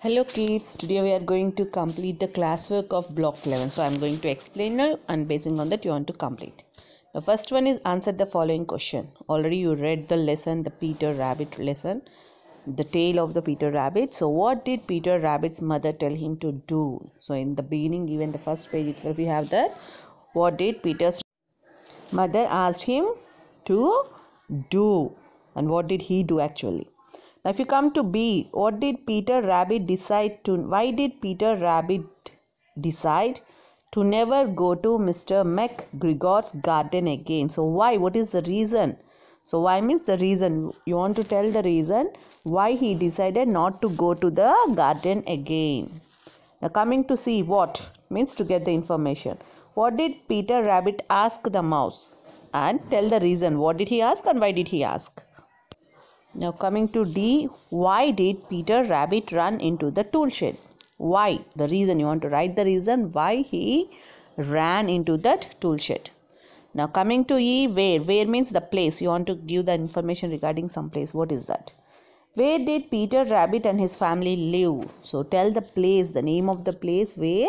Hello kids, today we are going to complete the classwork of block 11. So I am going to explain now and basing on that you want to complete. The first one is answer the following question. Already you read the lesson, the Peter Rabbit lesson, the tale of the Peter Rabbit. So what did Peter Rabbit's mother tell him to do? So in the beginning, even the first page itself we have that. What did Peter's mother asked him to do? And what did he do actually? Now, if you come to B, what did Peter Rabbit decide to? Why did Peter Rabbit decide to never go to Mr. McGregor's garden again? So, why? What is the reason? So, why means the reason. You want to tell the reason why he decided not to go to the garden again. Now, coming to C, what means to get the information. What did Peter Rabbit ask the mouse? And tell the reason. What did he ask and why did he ask? Now coming to D, why did Peter Rabbit run into the tool shed? Why? The reason. You want to write the reason why he ran into that tool shed. Now coming to E, where? Where means the place. You want to give the information regarding some place. What is that? Where did Peter Rabbit and his family live? So tell the place, the name of the place where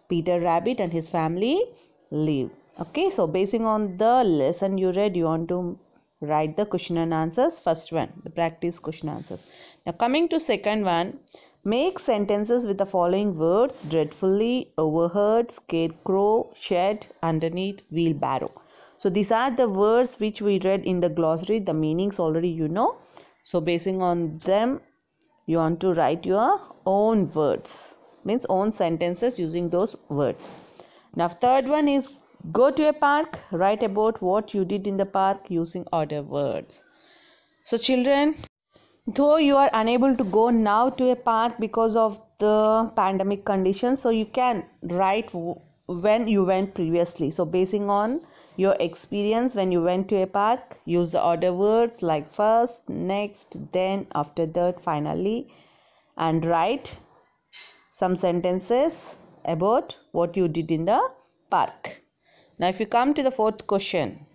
Peter Rabbit and his family live. Okay, so basing on the lesson you read, you want to write the question and answers. First one, the practice question answers. Now coming to second one, make sentences with the following words: dreadfully, overheard, scarecrow, shed, underneath, wheelbarrow. So these are the words which we read in the glossary. The meanings already you know. So basing on them, you want to write your own words, means own sentences using those words. Now third one is go to a park, write about what you did in the park using order words. So children, though you are unable to go now to a park because of the pandemic conditions, so you can write when you went previously. So basing on your experience when you went to a park, use the order words like first, next, then, after that, finally, and write some sentences about what you did in the park. Now if you come to the fourth question,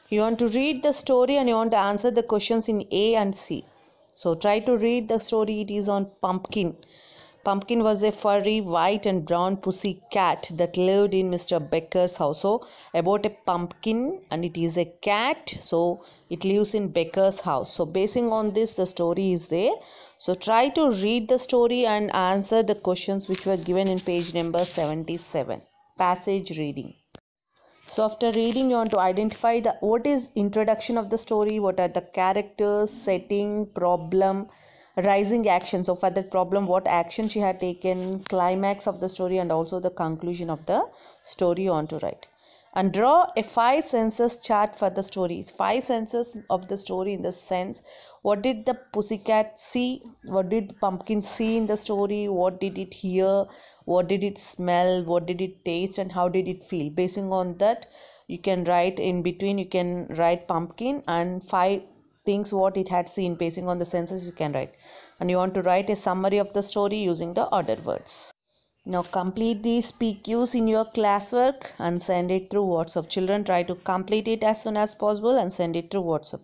you want to read the story and you want to answer the questions in A and C. So try to read the story. It is on Pumpkin. Pumpkin was a furry white and brown pussy cat that lived in Mr. Becker's house. So about a pumpkin, and it is a cat, so it lives in Becker's house. So basing on this, the story is there. So try to read the story and answer the questions which were given in page number 77. Passage reading. So after reading, you want to identify what is introduction of the story, what are the characters, setting, problem, rising action. So for that problem, what action she had taken, climax of the story, and also the conclusion of the story you want to write. And draw a 5 senses chart for the story. 5 senses of the story in the sense, what did the pussycat see, what did the pumpkin see in the story, what did it hear, what did it smell, what did it taste, and how did it feel. Basing on that, you can write in between, you can write pumpkin and 5 things what it had seen. Basing on the senses you can write, and you want to write a summary of the story using the order words. Now complete these PQs in your classwork and send it through WhatsApp. Children, try to complete it as soon as possible and send it through WhatsApp.